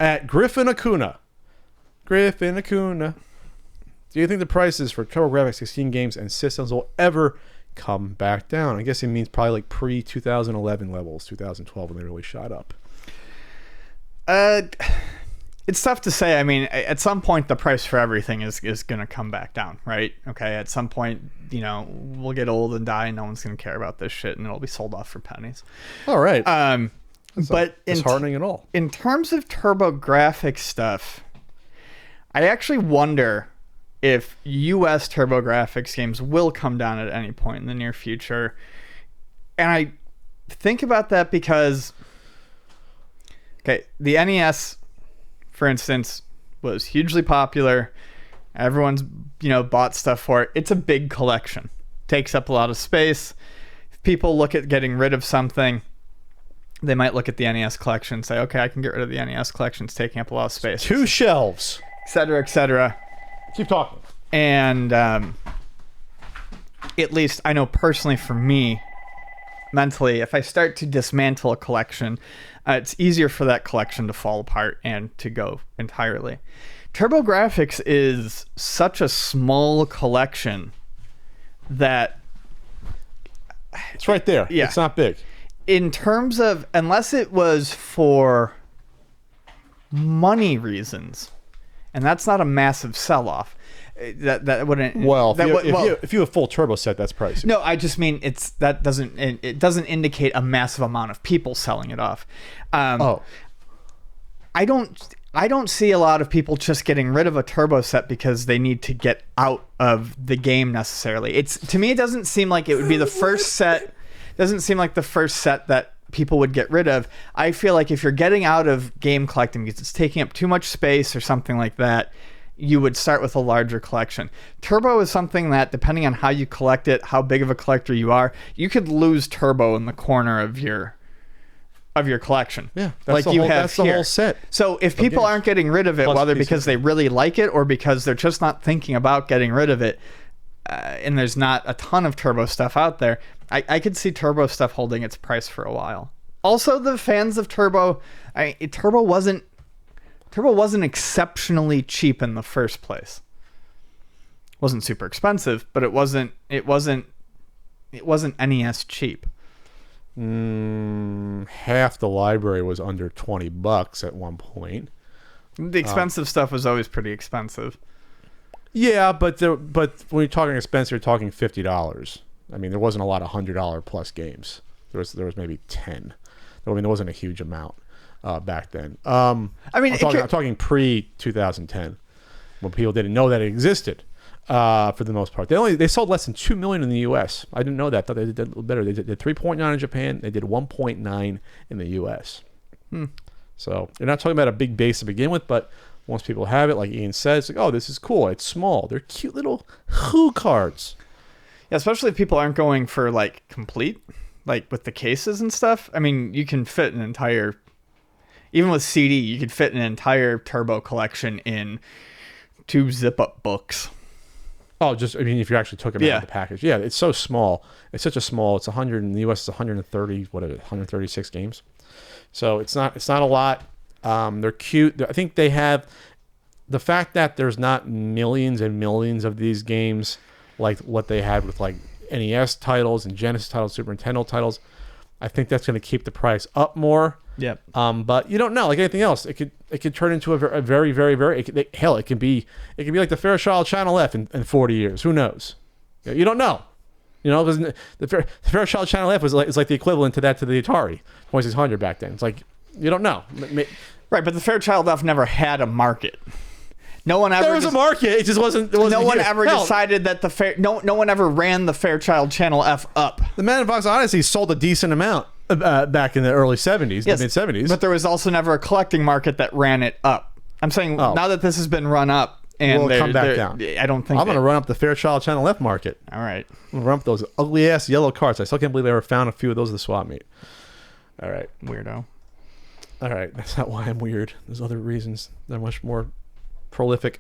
at Griffin Acuna. Griffin Acuna. Do you think the prices for TurboGrafx-16 games and systems will ever come back down? I guess it means probably like pre-2011 levels, 2012 when they really shot up. It's tough to say. I mean, at some point, the price for everything is going to come back down, right? Okay, at some point, we'll get old and die, and no one's going to care about this shit, and it'll be sold off for pennies. All right. But disheartening at all. In terms of TurboGrafx stuff, I actually wonder if U.S. TurboGrafx games will come down at any point in the near future. And I think about that because, okay, the NES, for instance, was hugely popular. Everyone's, bought stuff for it. It's a big collection. Takes up a lot of space. If people look at getting rid of something, they might look at the NES collection and say, okay, I can get rid of the NES collection. It's taking up a lot of space. 2 shelves. Et cetera, et cetera. Keep talking. And at least I know personally for me, mentally, if I start to dismantle a collection, it's easier for that collection to fall apart and to go entirely. TurboGrafx is such a small collection that... It's right there. Yeah. It's not big. In terms of, unless it was for money reasons, and that's not a massive sell-off, that wouldn't. Well, if you have a full turbo set, that's pricey. No, I just mean it doesn't indicate a massive amount of people selling it off. I don't see a lot of people just getting rid of a turbo set because they need to get out of the game necessarily. To me, it doesn't seem like it would be the first set. Doesn't seem like the first set that people would get rid of. I feel like if you're getting out of game collecting because it's taking up too much space or something like that, you would start with a larger collection. Turbo is something that, depending on how you collect it, how big of a collector you are, you could lose Turbo in the corner of your collection. Yeah, that's the whole set. So if people aren't getting rid of it, whether because they really like it or because they're just not thinking about getting rid of it, and there's not a ton of Turbo stuff out there, I could see Turbo stuff holding its price for a while. Also, the fans of Turbo, Turbo wasn't exceptionally cheap in the first place. It wasn't super expensive, but it wasn't NES cheap. Half the library was under $20 at one point. The expensive stuff was always pretty expensive. Yeah, but when you're talking expensive, you're talking $50. I mean, there wasn't a lot of $100 plus games. There was maybe 10. I mean, there wasn't a huge amount back then. I'm talking pre-2010 when people didn't know that it existed. For the most part, they sold less than 2 million in the U.S. I didn't know that. I thought they did a little better. They did 3.9 in Japan. They did 1.9 in the U.S. So you're not talking about a big base to begin with, but once people have it, like Ian said, it's like, oh, this is cool. It's small. They're cute little Who cards. Yeah, especially if people aren't going for like complete, like with the cases and stuff. I mean, you can fit an entire, even with CD, you could fit an entire Turbo collection in 2 zip-up books. Oh, if you actually took it out of the package. Yeah, it's so small. It's such a small, it's 100, in the US it's 130, 136 games. So it's not a lot. They're cute. I think they have, the fact that there's not millions and millions of these games like what they had with like NES titles and Genesis titles, Super Nintendo titles, I think that's going to keep the price up more. Yep. But you don't know, like anything else, it could turn into a very, very, very, it can be like the Fairchild Channel F in 40 years. Who knows? You don't know. Because the Fairchild Channel F is like the equivalent to the Atari 2600 back then. It's like, you don't know. Right, but the Fairchild F never had a market. No one ever. There was a market. It just wasn't. No one ever decided that no one ever ran the Fairchild Channel F up. The Man in Box Odyssey sold a decent amount back in the early 70s, yes, the mid 70s. But there was also never a collecting market that ran it up. I'm saying now that this has been run up and we'll come back down. I don't think I'm going to run up the Fairchild Channel F market. All right. I'm going to run up those ugly ass yellow cards. I still can't believe they ever found a few of those at the swap meet. All right. Weirdo. All right. That's not why I'm weird. There's other reasons. They're much more prolific.